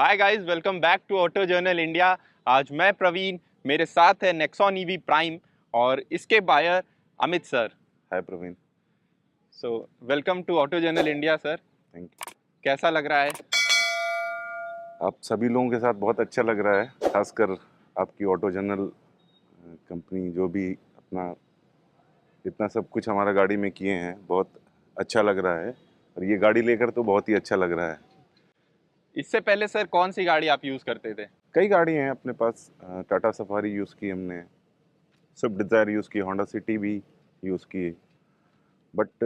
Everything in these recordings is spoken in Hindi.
Hi guys, welcome back to auto journal India. आज मैं प्रवीण, मेरे साथ है नेक्सॉन ईवी प्राइम और इसके buyer Amit sir. Hi Praveen. So welcome to auto journal India sir. Thank you. कैसा लग रहा है? आप सभी लोगों के साथ बहुत अच्छा लग रहा है, खासकर आपकी ऑटो जनरल कंपनी जो भी अपना इतना सब कुछ हमारा गाड़ी में किए हैं, बहुत अच्छा लग रहा है। और ये गाड़ी लेकर तो बहुत ही अच्छा लग रहा है। इससे पहले सर कौन सी गाड़ी आप यूज़ करते थे? कई गाड़ी हैं अपने पास। टाटा सफारी यूज़ की हमने, स्विफ्ट डिज़ायर यूज़ की, होंडा सिटी भी यूज़ की। बट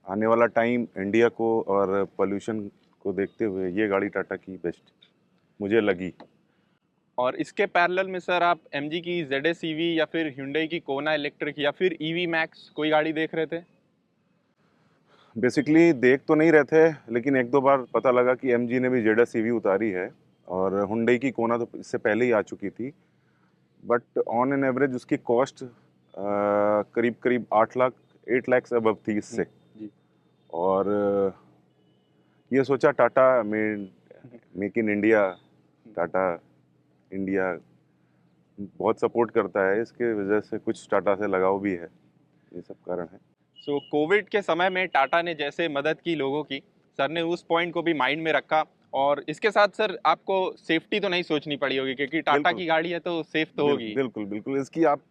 आने वाला टाइम इंडिया को और पोल्यूशन को देखते हुए ये गाड़ी टाटा की बेस्ट मुझे लगी। और इसके पैरेलल में सर आप एमजी की ZS ईवी या फिर Hyundai की कोना इलेक्ट्रिक या फिर ईवी मैक्स कोई गाड़ी देख रहे थे? बेसिकली देख तो नहीं रहे थे, लेकिन एक दो बार पता लगा कि एमजी ने भी जेडस ईवी उतारी है और हुंडई की कोना तो इससे पहले ही आ चुकी थी। बट ऑन एन एवरेज उसकी कॉस्ट करीब करीब 8 लाख से अबव थी इससे। जी। और ये सोचा Tata make in India, Tata India बहुत सपोर्ट करता है, इसके वजह से कुछ टाटा से लगाव भी है, ये सब कारण है। सो कोविड के समय में टाटा ने जैसे मदद की लोगों की, सर ने उस पॉइंट को भी माइंड में रखा। और इसके साथ सर आपको सेफ्टी तो नहीं सोचनी पड़ी होगी क्योंकि टाटा बिल्कुल की गाड़ी है तो सेफ तो होगी। बिल्कुल बिल्कुल इसकी आप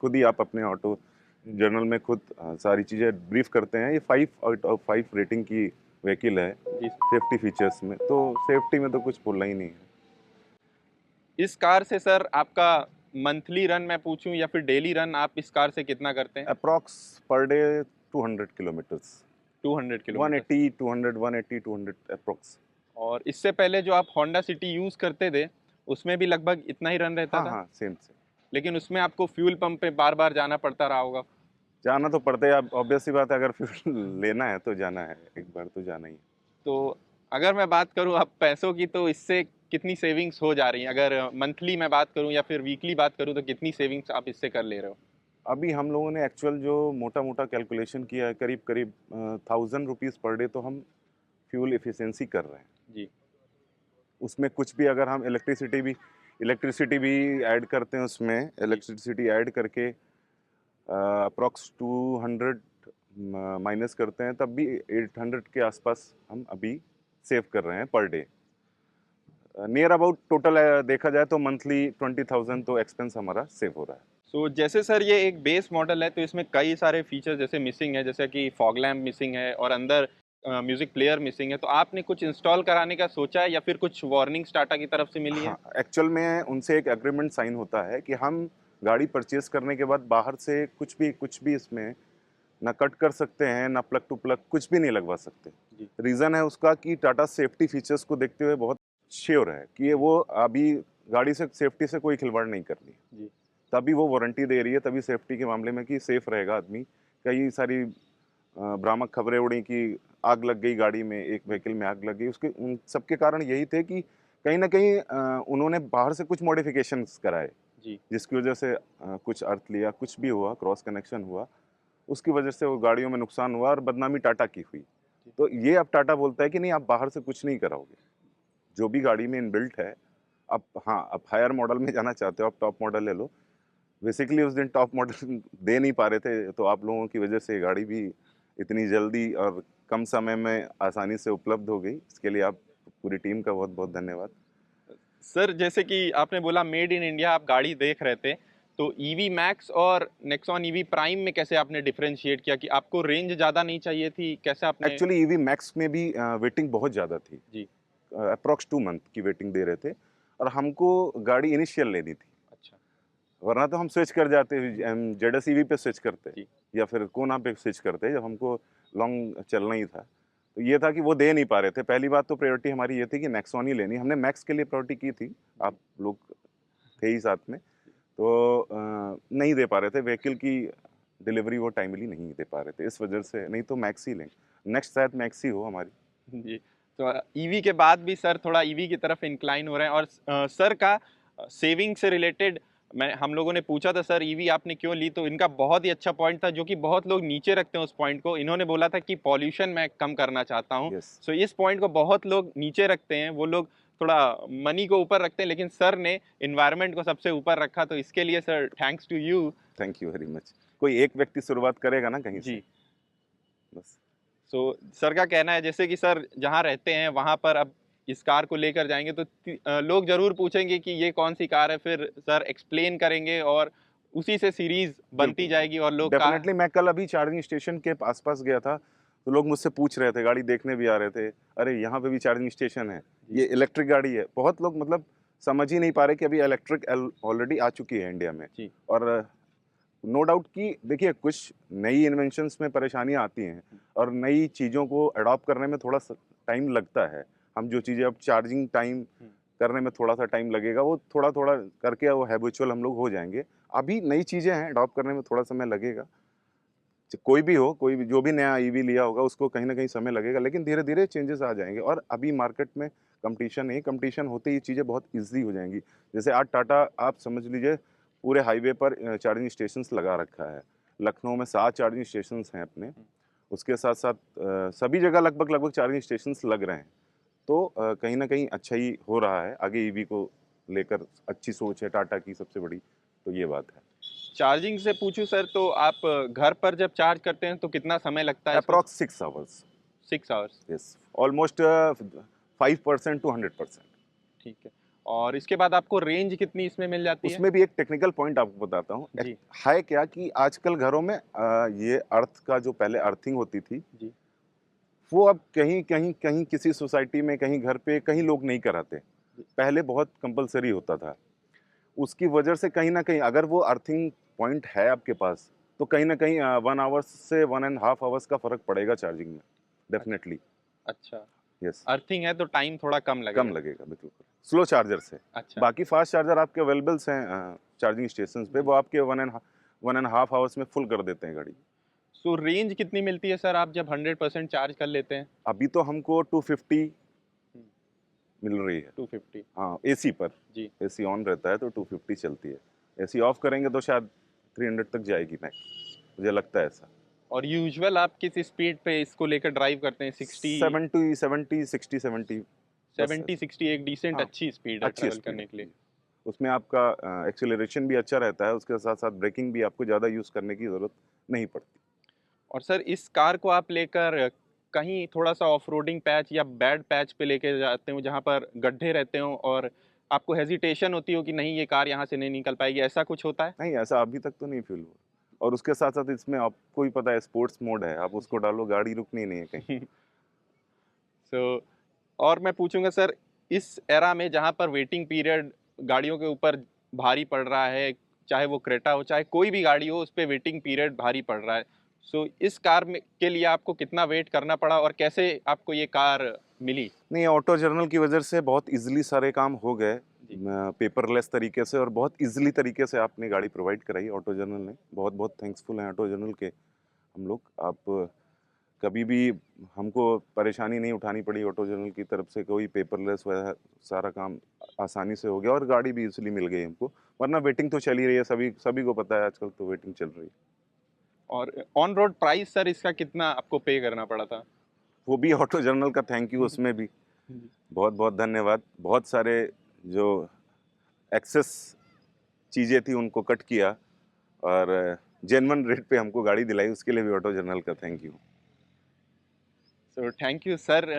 खुद ही आप अपने ऑटो जर्नल में खुद सारी चीज़ें ब्रीफ करते हैं। ये 5 आउट ऑफ 5 रेटिंग की व्हीकल है जी। सेफ्टी फीचर्स में, तो सेफ्टी में तो कुछ बोलना ही नहीं है। इस कार से सर आपका मंथली रन मैं पूछूं या फिर डेली रन आप इस कार से कितना करते हैं? Approx per day 200 kilometres, 200 kilometre. 180 200 180 200 approx. और इससे पहले जो आप होंडा सिटी यूज़ करते थे उसमें भी लगभग इतना ही रन रहता हाँ था, हाँ, सेम सेम। लेकिन उसमें आपको फ्यूल पंप पे बार बार जाना पड़ता रहा होगा। जाना तो पड़ता है, अब ऑब्वियस सी बात है, अगर फिर लेना है तो जाना है, एक बार तो जाना ही है। तो अगर मैं बात करूं अब पैसों की तो इससे कितनी सेविंग्स हो जा रही हैं? अगर मंथली मैं बात करूं या फिर वीकली बात करूं तो कितनी सेविंग्स आप इससे कर ले रहे हो? अभी हम लोगों ने एक्चुअल जो मोटा मोटा कैलकुलेशन किया है, करीब करीब 1000 रुपीज़ पर डे तो हम फ्यूल एफिशिएंसी कर रहे हैं। जी। उसमें कुछ भी अगर हम इलेक्ट्रिसिटी भी ऐड करते हैं, उसमें जी। इलेक्ट्रिसिटी ऐड करके अप्रॉक्स 200 माइनस करते हैं, तब भी 800 के आसपास हम अभी सेव कर रहे हैं per day. Near about total देखा जाए तो मंथली 20,000 तो एक्सपेंस हमारा सेव हो रहा है। सो जैसे सर ये एक बेस मॉडल है तो इसमें कई सारे फीचर्स जैसे मिसिंग है, जैसे कि फॉग लैम्प मिसिंग है और अंदर म्यूजिक प्लेयर मिसिंग है। तो आपने कुछ इंस्टॉल कराने का सोचा है या फिर कुछ वार्निंग्स टाटा की तरफ से मिली है? हाँ, एक्चुअल में उनसे एक एग्रीमेंट साइन होता है कि हम गाड़ी परचेज करने के बाद बाहर से कुछ भी इसमें ना कट कर सकते हैं, ना प्लग टू प्लग कुछ भी नहीं लगवा सकते। जी। रीज़न है उसका कि टाटा सेफ्टी फीचर्स को देखते हुए बहुत श्योर है कि ये वो अभी गाड़ी से सेफ्टी से कोई खिलवाड़ नहीं कर रही है। जी। तभी वो वारंटी दे रही है, तभी सेफ्टी के मामले में कि सेफ रहेगा आदमी। कई सारी भ्रामक खबरें उड़ी कि आग लग गई गाड़ी में, एक व्हीकल में आग लग गई, उसके उन सबके कारण यही थे कि कहीं ना कहीं उन्होंने बाहर से कुछ मॉडिफिकेशंस कराए, जी। जिसकी वजह से कुछ अर्थ लिया, कुछ भी हुआ, क्रॉस कनेक्शन हुआ, उसकी वजह से वो गाड़ियों में नुकसान हुआ और बदनामी टाटा की हुई। तो ये अब टाटा बोलता है कि नहीं, आप बाहर से कुछ नहीं कराओगे, जो भी गाड़ी में इनबिल्ट है। अब हाँ, आप हायर मॉडल में जाना चाहते हो, आप टॉप मॉडल ले लो। बेसिकली उस दिन टॉप मॉडल दे नहीं पा रहे थे, तो आप लोगों की वजह से गाड़ी भी इतनी जल्दी और कम समय में आसानी से उपलब्ध हो गई। इसके लिए आप पूरी टीम का बहुत बहुत धन्यवाद। सर जैसे कि आपने बोला मेड इन इंडिया आप गाड़ी देख रहे थे, तो ईवी मैक्स और नेक्सॉन ईवी प्राइम में कैसे आपने डिफरेंशिएट किया कि आपको रेंज ज़्यादा नहीं चाहिए थी? कैसे आपने? एक्चुअली ईवी मैक्स में भी वेटिंग बहुत ज़्यादा थी। जी। अप्रॉक्स 2 मंथ की वेटिंग दे रहे थे और हमको गाड़ी इनिशियल लेनी थी, अच्छा। वरना तो हम स्विच कर जाते, जेडस ईवी पे स्विच करते जी। या फिर कोना पे स्विच करते जब हमको लॉन्ग चलना ही था। तो ये था कि वो दे नहीं पा रहे थे। पहली बात तो प्रायोरिटी हमारी ये थी कि नेक्सॉन ही लेनी, हमने मैक्स के लिए प्रायोरिटी की थी, आप लोग थे ही साथ में। तो नहीं दे पा रहे थे व्हीकल की डिलीवरी, वो टाइमली नहीं दे पा रहे थे, इस वजह से। नहीं तो मैक्स ही लेंगे, नेक्स्ट शायद मैक्स ही हो हमारी। जी। तो ईवी के बाद भी सर थोड़ा ईवी की तरफ इंक्लाइन हो रहे हैं और सर का सेविंग से रिलेटेड हम लोगों ने पूछा था सर ईवी आपने क्यों ली, तो इनका बहुत ही अच्छा पॉइंट था जो कि बहुत लोग नीचे रखते हैं उस पॉइंट को। इन्होंने बोला था कि पॉल्यूशन मैं कम करना चाहता हूँ। यस, सो इस पॉइंट को बहुत लोग नीचे रखते हैं, वो लोग थोड़ा मनी को ऊपर रखते हैं, लेकिन सर ने इन्वायरमेंट को सबसे ऊपर रखा। तो इसके लिए sir thanks to you. Thank you very much. कोई एक व्यक्ति शुरुआत करेगा ना कहीं से, जी। बस। सो सर का कहना है जैसे कि सर जहाँ रहते हैं वहाँ पर अब इस कार को लेकर जाएंगे तो लोग जरूर पूछेंगे कि ये कौन सी कार है, फिर सर एक्सप्लेन करेंगे और उसी से सीरीज बनती बिल्कुल, जाएगी और लोग का। डेफ़िनेटली। मैं कल अभी चार्जिंग स्टेशन के आस-पास गया था, तो लोग मुझसे पूछ रहे थे, गाड़ी देखने भी आ रहे थे, "अरे! यहाँ पे भी चार्जिंग स्टेशन है, जी। ये इलेक्ट्रिक गाड़ी है।" बहुत लोग मतलब समझ ही नहीं पा रहे कि अभी इलेक्ट्रिक ऑलरेडी आ चुकी है इंडिया में। जी। और नो डाउट कि देखिए, कुछ नई इन्वेंशंस में परेशानियाँ आती हैं और नई चीज़ों को अडॉप्ट करने में थोड़ा-सा टाइम लगता है। हम जो चीज़ें अब चार्जिंग टाइम करने में थोड़ा-सा टाइम लगेगा, वो थोड़ा-थोड़ा करके वो हैबिचुअल हम लोग हो जाएँगे। अभी नई चीज़ें हैं, अडॉप्ट करने में थोड़ा समय लगेगा। कोई भी हो, कोई भी जो भी नया ईवी लिया होगा, उसको कहीं न कहीं समय लगेगा, लेकिन धीरे-धीरे चेंजेस आ जाएँगे। और अभी मार्केट में कॉम्पिटिशन है, कॉम्पिटिशन होते ही चीज़ें बहुत ईज़ी हो जाएँगी। जैसे आज टाटा, आप समझ लीजिए, पूरे हाईवे पर चार्जिंग स्टेशंस लगा रखा है। लखनऊ में 7 चार्जिंग स्टेशंस हैं अपने। उसके साथ-साथ सभी जगह लगभग-लगभग चार्जिंग स्टेशंस लग रहे हैं। तो कहीं न कहीं अच्छा ही हो रहा है। आगे ईवी को लेकर अच्छी सोच है टाटा की सबसे बड़ी, तो ये बात है। चार्जिंग से पूछूं सर तो आप घर पर जब चार्ज करते हैं तो कितना समय लगता है इसमें? Approx 6 hours. 6 hours. Yes, almost 5% to 100%। ठीक है। और इसके बाद आपको रेंज कितनी इसमें मिल जाती है? उसमें भी एक टेक्निकल पॉइंट आपको बताता हूँ। जी। है क्या कि आजकल घरों में ये अर्थ का जो पहले अर्थिंग होती थी, जी। वो अब कहीं कहीं किसी सोसाइटी में, कहीं घर पे, कहीं लोग नहीं कराते। जी। पहले बहुत कंपलसरी होता था। उसकी वजह से कहीं न कहीं अगर वो अर्थिंग पॉइंट है आपके पास, तो कहीं न कहीं 1 आवर्स से 1 एंड हाफ आवर्स का फ़र्क पड़ेगा चार्जिंग में, डेफ़िनेटली। अच्छा। यस, अर्थिंग है तो टाइम थोड़ा कम कम लगेगा। लगेगा, बिल्कुल। स्लो चार्जर से। अच्छा। बाकी फ़ास्ट चार्जर आपके अवेलेबल्स हैं चार्जिंग स्टेशंस पे, जी। वो आपके 1 एंड हाफ आवर्स में फुल कर देते हैं गाड़ी। सो रेंज कितनी मिलती है सर आप जब 100% चार्ज कर लेते हैं? अभी तो हमको 250 मिल रही है। 250। हाँ, एसी पर। जी। एसी ऑन रहता है तो 250 चलती है। एसी ऑफ करेंगे तो शायद 300 तक जाएगी मैक्स, मुझे लगता है ऐसा। और यूजुअल आप किस स्पीड पे इसको लेकर ड्राइव करते हैं? 60? 70, 70, 60, 70, बस 70 ऐसे। 60 एक डिसेंट हाँ, अच्छी स्पीड है अच्छी ट्रैवल स्पीड करने के है। लिए। जी। उसमें आपका एक्सेलरेशन भी अच्छा रहता है, उसके साथ-साथ ब्रेकिंग भी आपको ज़्यादा यूज़ करने की ज़रूरत नहीं पड़ती। और सर इस कार को आप लेकर कहीं थोड़ा-सा ऑफ-रोडिंग पैच या बैड पैच पे लेके जाते हो जहाँ पर गड्ढे रहते हों और आपको हेजिटेशन होती हो कि नहीं ये कार यहाँ से नहीं निकल पाएगी, ऐसा कुछ होता है? नहीं, ऐसा अभी तक तो नहीं फ़ील हुआ। और उसके साथ-साथ इसमें आपको भी पता है, स्पोर्ट्स मोड है, आप उसको जी। डालो, गाड़ी रुकनी नहीं है कहीं। सो और मैं पूछूँगा सर इस एरा में जहाँ पर वेटिंग पीरियड गाड़ियों के ऊपर भारी पड़ रहा है, चाहे वो क्रेटा हो, चाहे कोई भी गाड़ी हो, उस पे वेटिंग पीरियड भारी पड़ रहा है। सो इस कार में के लिए आपको कितना वेट करना पड़ा और कैसे आपको ये कार मिली? नहीं, ऑटो जर्नल की वजह से बहुत ईज़िली सारे काम हो गए, जी। पेपरलेस तरीके से, और बहुत ईज़िली तरीके से आपने गाड़ी प्रोवाइड कराई ऑटो जर्नल ने। बहुत-बहुत थैंक्सफुल हैं ऑटो जर्नल के हम लोग। आप कभी भी हमको परेशानी नहीं उठानी पड़ी ऑटो जर्नल की तरफ से, कोई पेपरलेस वगैरह, सारा काम आसानी से हो गया और गाड़ी भी ईज़िली मिल गई हमको। वरना वेटिंग तो चल ही रही है, सभी सभी को पता है आजकल तो वेटिंग चल रही है। और ऑन रोड प्राइस सर इसका कितना आपको पे करना पड़ा था? वो भी ऑटो जर्नल का थैंक यू उसमें भी। जी। बहुत-बहुत धन्यवाद। बहुत सारे जो एक्सेस चीज़ें थी उनको कट किया और जेन्युइन रेट पे हमको गाड़ी दिलाई, उसके लिए भी ऑटो जर्नल का thank you. So thank you sir,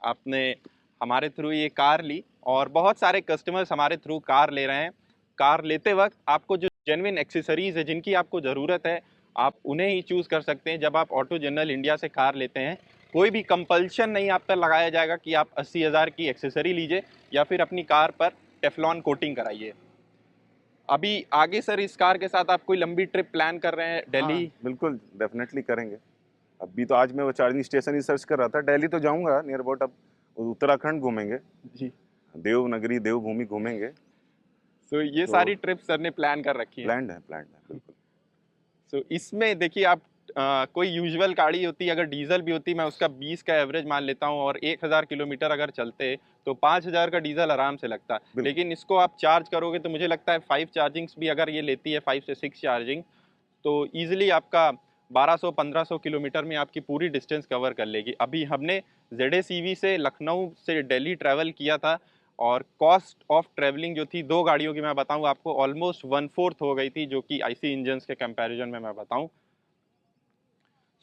आपने हमारे थ्रू ये कार ली और बहुत सारे कस्टमर्स हमारे थ्रू कार ले रहे हैं। कार लेते वक्त आपको जो जेन्युइन एक्सेसरीज है जिनकी आपको ज़रूरत है, आप उन्हें ही चूज़ कर सकते हैं जब आप ऑटो जनरल इंडिया से कार लेते हैं। कोई भी कंपल्शन नहीं आप पर लगाया जाएगा कि आप 80,000 की एक्सेसरी लीजिए या फिर अपनी कार पर टेफ्लॉन कोटिंग कराइए। अभी आगे सर इस कार के साथ आप कोई लंबी ट्रिप प्लान कर रहे हैं हाँ, दिल्ली? बिल्कुल डेफ़िनेटली करेंगे। अभी तो आज मैं वो चार्जिंग स्टेशन ही सर्च कर रहा था। दिल्ली तो जाऊँगा नियर अबाउट, अब उत्तराखंड घूमेंगे, जी। देवनगरी, देवभूमि घूमेंगे। सो ये तो सारी ट्रिप सर ने प्लान कर रखी हैं। प्लान्ड है, बिल्कुल। सो इसमें देखिए आप कोई यूजुअल गाड़ी होती अगर डीजल भी होती मैं उसका 20 का एवरेज मान लेता हूँ और 1000 किलोमीटर अगर चलते तो 5000 का डीजल आराम से लगता। बिल्कुल। लेकिन इसको आप चार्ज करोगे तो मुझे लगता है 5 चार्जिंग्स भी अगर ये लेती है, 5 से 6 चार्जिंग, तो ईजिली आपका 1200-1500 किलोमीटर में आपकी पूरी डिस्टेंस कवर कर लेगी। अभी हमने ZS EV से लखनऊ से दिल्ली ट्रैवल किया था और कॉस्ट ऑफ ट्रैवलिंग जो थी 2 गाड़ियों की मैं बताऊँ आपको ऑलमोस्ट 1/4 हो गई थी, जो कि IC इंजन्स के कंपैरिजन में मैं बताऊँ।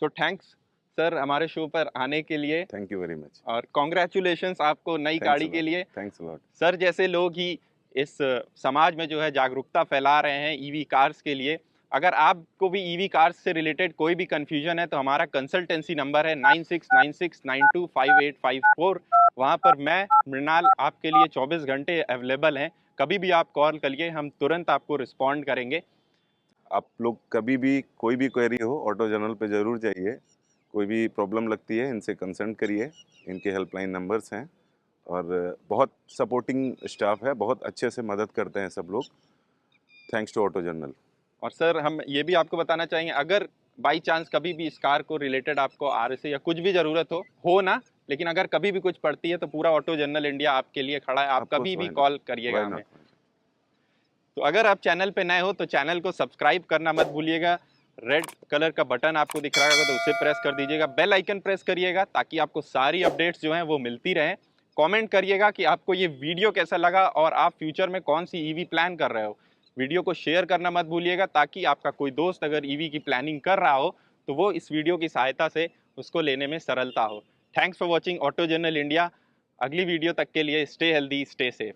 सो थैंक्स सर हमारे शो पर आने के लिए थैंक यू वेरी मच। और कॉन्ग्रेचुलेशंस आपको नई थैंक्स गाड़ी अ के लॉट। लिए। Thanks a lot. सर जैसे लोग ही इस समाज में जो है जागरूकता फैला रहे हैं ईवी कार्स के लिए। अगर आपको भी ईवी कार्स से रिलेटेड कोई भी कंफ्यूजन है तो हमारा कंसल्टेंसी नंबर है 9696925854। वहाँ पर मैं मृणाल आपके लिए 24 घंटे अवेलेबल हैं। कभी भी आप कॉल करिए, हम तुरंत आपको रिस्पॉन्ड करेंगे। आप लोग कभी भी कोई भी क्वेरी हो ऑटो जनरल पे ज़रूर जाइए। कोई भी प्रॉब्लम लगती है इनसे कंसल्ट करिए। इनके हेल्पलाइन नंबर्स हैं और बहुत सपोर्टिंग स्टाफ है, बहुत अच्छे से मदद करते हैं सब लोग। Thanks to auto journal. और सर हम ये भी आपको बताना चाहेंगे, अगर बाई चांस कभी भी इस कार को रिलेटेड आपको RSA या कुछ भी ज़रूरत हो ना, लेकिन अगर कभी भी कुछ पड़ती है तो पूरा ऑटो जनरल इंडिया आपके लिए खड़ा है। आप ऑफकोर्स, कभी भी व्हाई नॉट, कॉल करिएगा व्हाई हमें। नॉट। तो अगर आप चैनल पे नए हो तो चैनल को सब्सक्राइब करना मत भूलिएगा। रेड कलर का बटन आपको दिख रहा होगा तो उसे प्रेस कर दीजिएगा। बेल आइकन प्रेस करिएगा ताकि आपको सारी अपडेट्स जो हैं वो मिलती रहें। कमेंट करिएगा कि आपको ये वीडियो कैसा लगा और आप फ्यूचर में कौन सी ईवी प्लान कर रहे हो। वीडियो को शेयर करना मत भूलिएगा ताकि आपका कोई दोस्त अगर ईवी की प्लानिंग कर रहा हो तो वो इस वीडियो की सहायता से उसको लेने में सरलता हो। Thanks for watching auto general India. अगली वीडियो तक के लिए स्टे हेल्दी, स्टे सेफ।